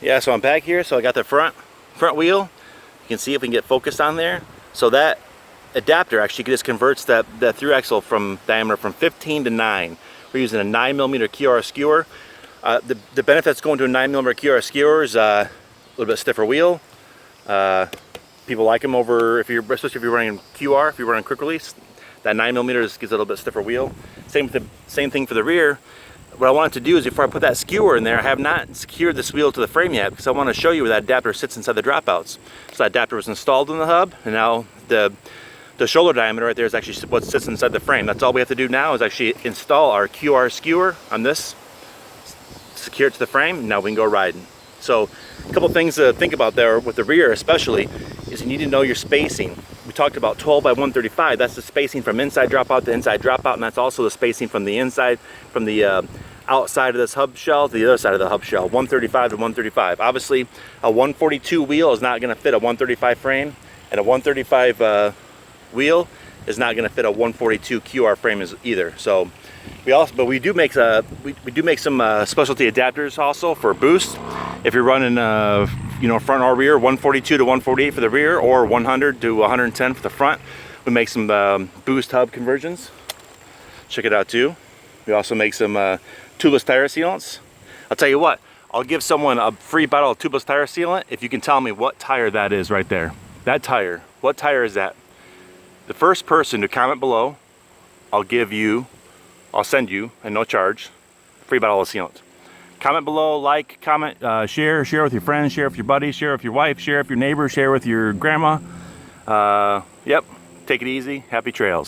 Yeah, so I'm back here. So I got the front wheel. You can see if we can get focused on there. So that adapter actually just converts that through axle from diameter from 15 to 9. We're using a 9mm QR skewer. The benefits going to a 9mm QR skewer is a little bit stiffer wheel. People like them over, especially if you're running QR, if you're running quick release. That 9mm gives a little bit stiffer wheel. Same thing for the rear. What I wanted to do is before I put that skewer in there, I have not secured this wheel to the frame yet because I want to show you where that adapter sits inside the dropouts. So that adapter was installed in the hub, and now the shoulder diameter right there is actually what sits inside the frame. That's all we have to do now is actually install our QR skewer on this, secure it to the frame, and now we can go riding. So a couple things to think about there with the rear especially is you need to know your spacing. We talked about 12 by 135. That's the spacing from inside dropout to inside dropout, and that's also the spacing from the inside, from the outside of this hub shell to the other side of the hub shell, 135 to 135. Obviously, a 142 wheel is not going to fit a 135 frame, and a 135 wheel is not going to fit a 142 QR frame either. So we do make some specialty adapters also for boost. If you're running front or rear, 142 to 148 for the rear, or 100 to 110 for the front, we make some boost hub conversions. Check it out too. We also make some tubeless tire sealants. I'll tell you what, I'll give someone a free bottle of tubeless tire sealant if you can tell me what tire that is right there. That tire, what tire is that? The first person to comment below, I'll send you, at no charge, a free bottle of sealant. Comment below, like, comment, share with your friends, share with your buddies, share with your wife, share with your neighbor, share with your grandma. Yep, take it easy, happy trails.